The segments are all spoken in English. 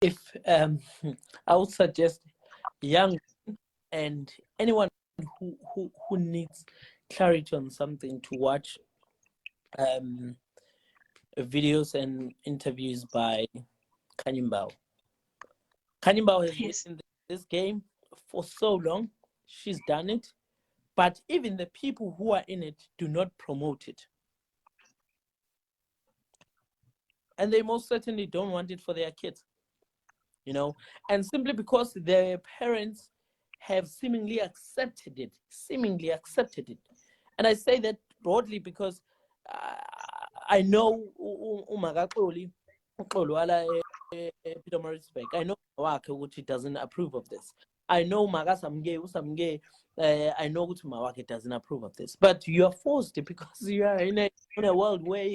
if I would suggest young and anyone who needs clarity on something to watch videos and interviews by Khanyi Mbau. Khanyi Mbau has been in this game for so long. She's done it. But even the people who are in it do not promote it. And they most certainly don't want it for their kids. And simply because their parents have seemingly accepted it. And I say that broadly because I know Umagaxoli, Pietermaritzburg, I know Mawake doesn't approve of this. I know Usamge, I know Mawake doesn't approve of this. But you are forced because you are in a world where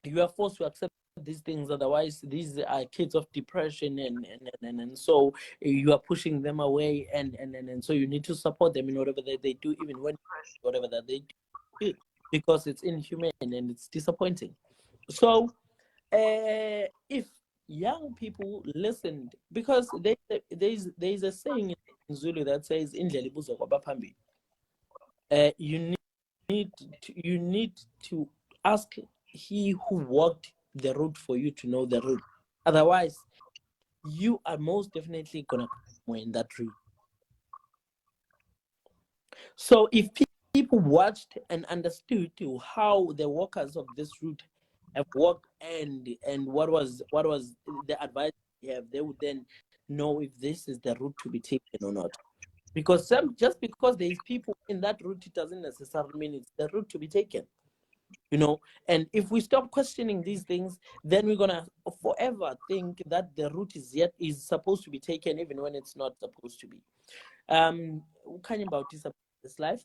you are forced to accept these things, otherwise these are kids of depression and so you are pushing them away and so you need to support them in whatever they do, even when whatever that they do, because it's inhumane and it's disappointing. So if young people listened, because there's a saying in Zulu that says indlela ibuzwa kwabaphambili. You need to ask he who walked the road for you to know the road. Otherwise, you are most definitely gonna come in that route. So if people watched and understood how the walkers of this route have walked and what was the advice they have, they would then know if this is the route to be taken or not. Because just because there is people in that route, it doesn't necessarily mean it's the route to be taken. And if we stop questioning these things, then we're gonna forever think that the route is supposed to be taken, even when it's not supposed to be. Khanyi Mbau this life,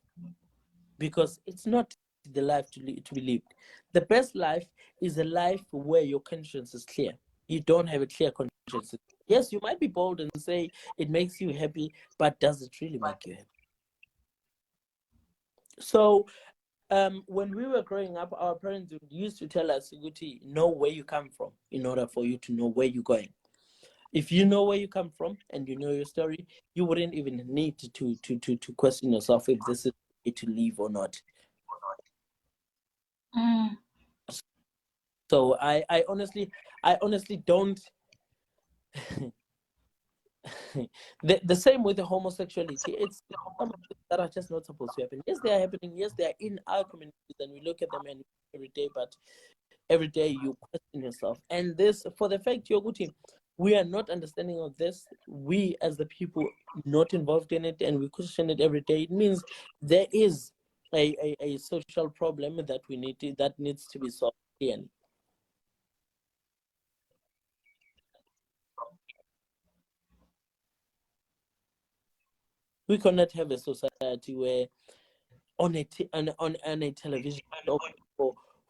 because it's not the life to be lived. The best life is a life where your conscience is clear. You don't have a clear conscience. Yes, you might be bold and say it makes you happy, but does it really make you happy? So when we were growing up, our parents used to tell us, know where you come from in order for you to know where you're going. If you know where you come from and you know your story, you wouldn't even need to question yourself if this is a way to live or not. So I honestly don't. The same with the homosexuality. It's some of things that are just not supposed to happen. Yes, they are happening. Yes, they are in our communities, and we look at them and every day. But every day you question yourself. And this, for the fact, Yoguti, we are not understanding of this. We, as the people not involved in it, and we question it every day. It means there is a social problem that needs to be solved clearly. We cannot have a society where on a television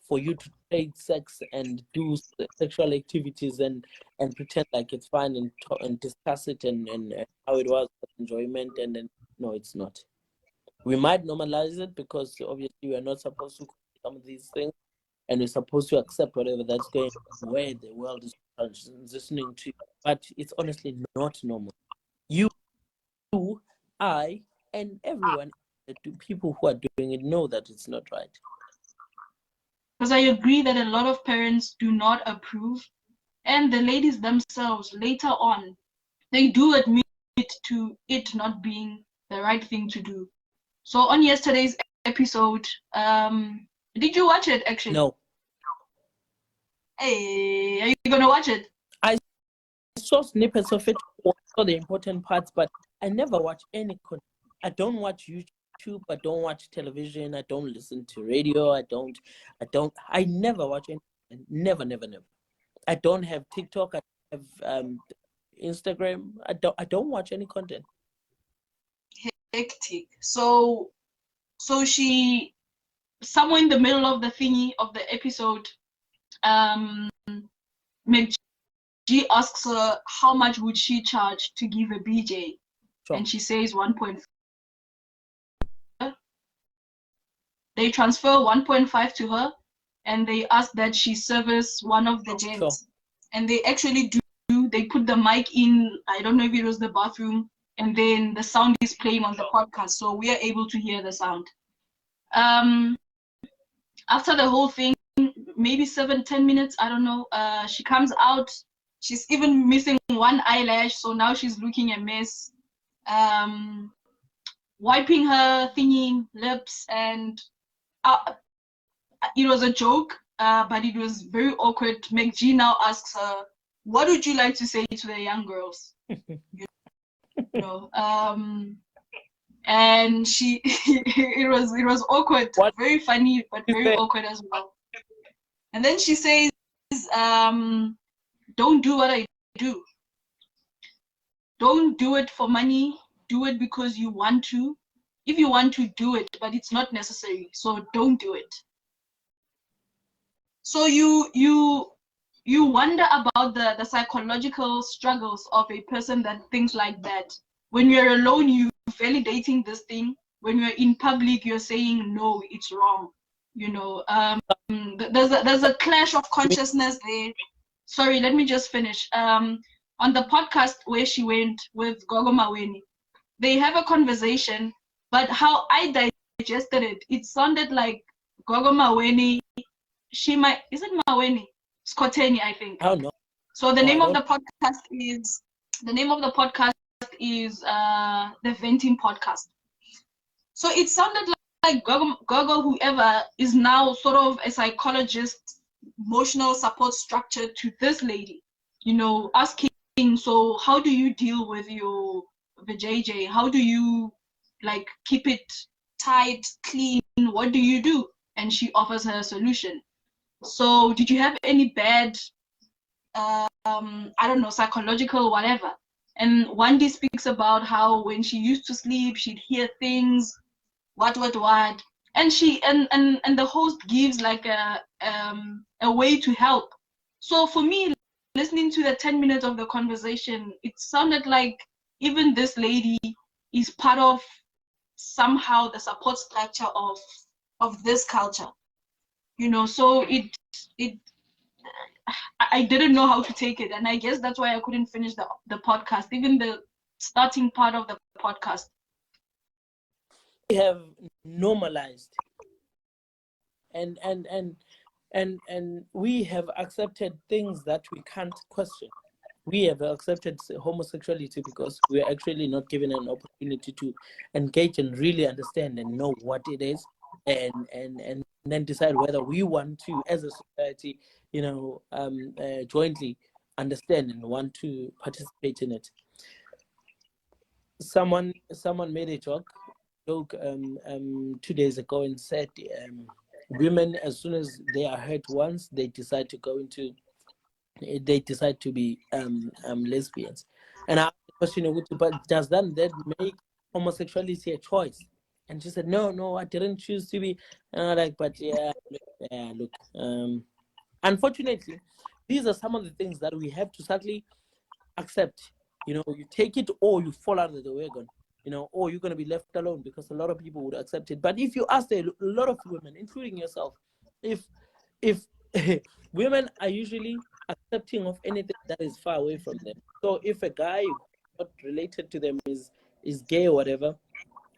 for you to trade sex and do sexual activities and pretend like it's fine and discuss it and how it was enjoyment, and then no, it's not. We might normalize it because obviously we are not supposed to do some of these things, and we're supposed to accept whatever that's going on, where the world is transitioning to, but it's honestly not normal. You, I, and everyone, the people who are doing it know that it's not right. Because I agree that a lot of parents do not approve, and the ladies themselves later on, they do admit to it not being the right thing to do. So on yesterday's episode, did you watch it actually? No. Hey, are you gonna watch it? I saw snippets of it, saw the important parts, but I never watch any content. I don't watch YouTube. I don't watch television. I don't listen to radio. I never watch anything. Never. I don't have TikTok. I have Instagram. I don't watch any content. Hectic. So she, somewhere in the middle of the thingy of the episode, McG asks her how much would she charge to give a BJ, sure. And she says 1.5. They transfer 1.5 to her, and they ask that she service one of the gents. Sure. and they actually do. They put the mic in. I don't know if it was the bathroom, and then the sound is playing on the podcast, so we are able to hear the sound. After the whole thing, maybe 7-10 minutes, I don't know, she comes out. She's even missing one eyelash, so now she's looking a mess. Wiping her thingy lips, and it was a joke, but it was very awkward. McG now asks her, what would you like to say to the young girls? You know, and she it was awkward. What? Very funny, but very awkward as well. And then she says, don't do what I do. Don't do it for money. Do it because you want to. If you want to, do it, but it's not necessary, so don't do it. So you wonder about the psychological struggles of a person that thinks like that. When you're alone, you're validating this thing. When you're in public, you're saying, no, it's wrong. You know, there's a clash of consciousness there. Sorry, let me just finish. On the podcast where she went with Gogo Maweni, they have a conversation, but how I digested it, it sounded like Gogo Maweni, is it Maweni? Skoteni, I think. I don't know. So the name of the podcast is the Venting Podcast. So it sounded like Gogo, whoever, is now sort of a psychologist, emotional support structure to this lady, you know, asking, so how do you deal with your vajayjay? How do you like keep it tight, clean? What do you do? And she offers her a solution. So did you have any bad, I don't know, psychological whatever? And Wandi speaks about how when she used to sleep, she'd hear things, what, and she and the host gives like a way to help. So for me, listening to the 10 minutes of the conversation, it sounded like even this lady is part of somehow the support structure of this culture, you know. So I didn't know how to take it, and I guess that's why I couldn't finish the podcast, even the starting part of the podcast. We have normalized and we have accepted things that we can't question. We have accepted homosexuality because we are actually not given an opportunity to engage and really understand and know what it is, and then decide whether we want to, as a society, you know, jointly understand and want to participate in it. Someone made a joke 2 days ago and said women, as soon as they are hurt once, they decide to be lesbians. And I asked the question, but does that make homosexuality a choice? And she said, no, I didn't choose to be. And I'm like, but look, unfortunately, these are some of the things that we have to sadly accept. You know, you take it or you fall out of the wagon, you know, or you're going to be left alone, because a lot of people would accept it. But if you ask a lot of women, including yourself, if women are usually accepting of anything that is far away from them. So if a guy not related to them is gay or whatever,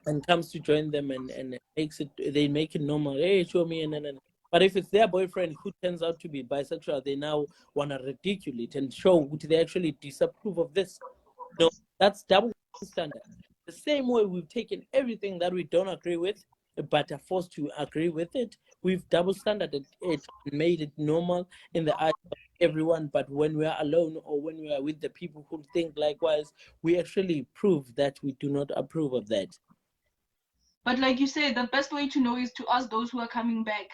and comes to join them and they make it normal, hey, show me, and. But if it's their boyfriend who turns out to be bisexual, they now want to ridicule it and show they actually disapprove of this. No, that's double standard. The same way we've taken everything that we don't agree with, but are forced to agree with it, we've double standarded it, made it normal in the eyes of everyone. But when we are alone or when we are with the people who think likewise, we actually prove that we do not approve of that. But like you said, the best way to know is to ask those who are coming back.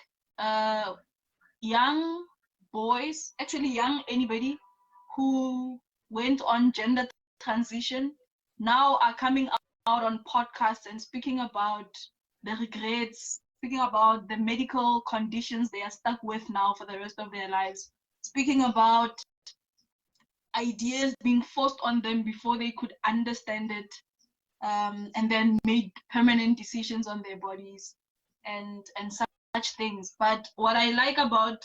Young boys, actually young anybody who went on gender transition now are coming out on podcasts and speaking about the regrets, speaking about the medical conditions they are stuck with now for the rest of their lives, speaking about ideas being forced on them before they could understand it, and then made permanent decisions on their bodies and such things. But what I like about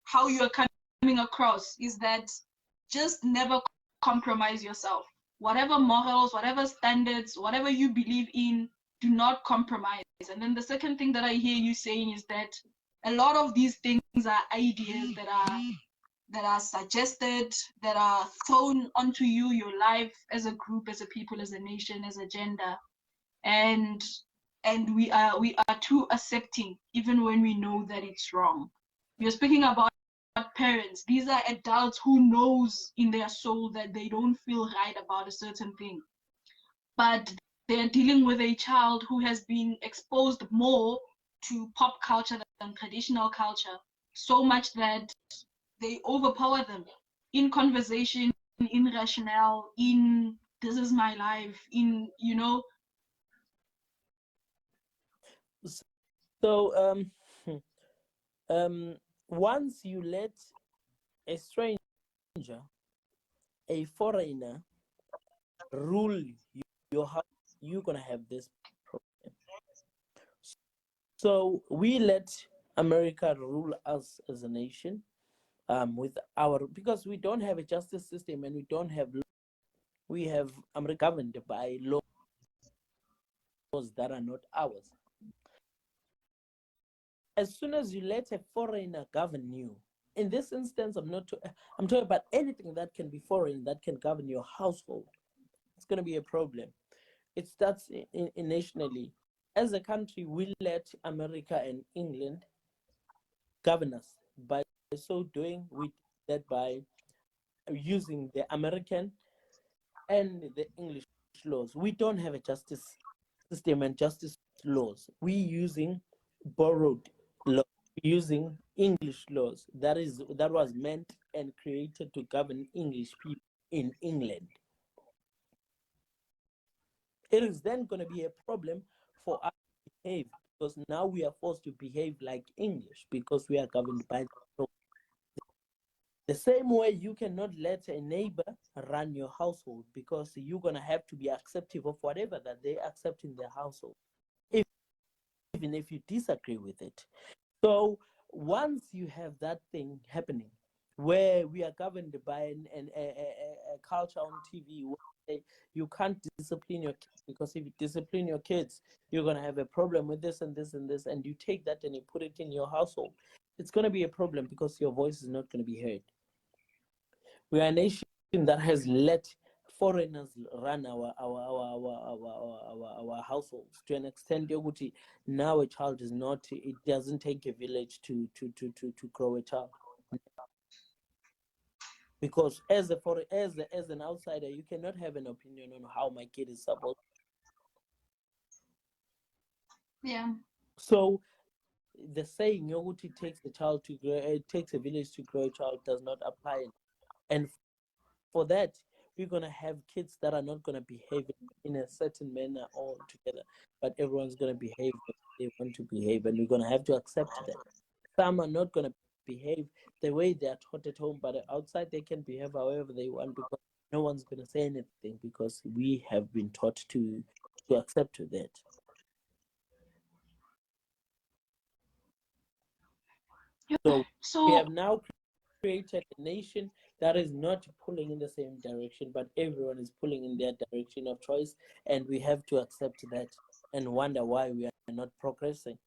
how you are coming coming across is that just never compromise yourself. Whatever morals, whatever standards, whatever you believe in, do not compromise. And then the second thing that I hear you saying is that a lot of these things are ideas that are suggested, that are thrown onto you, your life as a group, as a people, as a nation, as a gender, and we are too accepting even when we know that it's wrong. You're speaking about parents. These are adults who knows in their soul that they don't feel right about a certain thing, but they're dealing with a child who has been exposed more to pop culture than traditional culture, so much that they overpower them in conversation, in rationale, in this is my life, in, you know. So once you let a stranger, a foreigner, rule your house, you're gonna have this problem. So we let America rule us as a nation, with because we don't have a justice system and we don't have we have America governed by laws that are not ours. As soon as you let a foreigner govern you, in this instance, I'm talking about anything that can be foreign, that can govern your household. It's going to be a problem. It starts in nationally. As a country, we let America and England govern us. By so doing, we did that by using the American and the English laws. We don't have a justice system and justice laws. We using borrowed law, using English laws. That was meant and created to govern English people in England. It is then going to be a problem for us to behave, because now we are forced to behave like English because we are governed by the law. The same way you cannot let a neighbor run your household, because you're going to have to be acceptive of whatever that they accept in their household, even if you disagree with it. So once you have that thing happening, where we are governed by a culture on TV where you can't discipline your kids, because if you discipline your kids, you're going to have a problem with this and this and this, and you take that and you put it in your household, it's going to be a problem because your voice is not going to be heard. We are a nation that has let foreigners run our households to an extent. Now a child is not. It doesn't take a village to grow a child. Because as an outsider, you cannot have an opinion on how my kid is supposed. Yeah. So the saying "Yoguti takes a child to grow, it takes a village to grow a child" does not apply, and for that, we're going to have kids that are not going to behave in a certain manner altogether, but everyone's going to behave the way they want to behave, and we're going to have to accept that. Some are not going to behave the way they are taught at home, but outside they can behave however they want, because no one's going to say anything, because we have been taught to accept that. So we have now created a nation that is not pulling in the same direction, but everyone is pulling in their direction of choice, and we have to accept that and wonder why we are not progressing.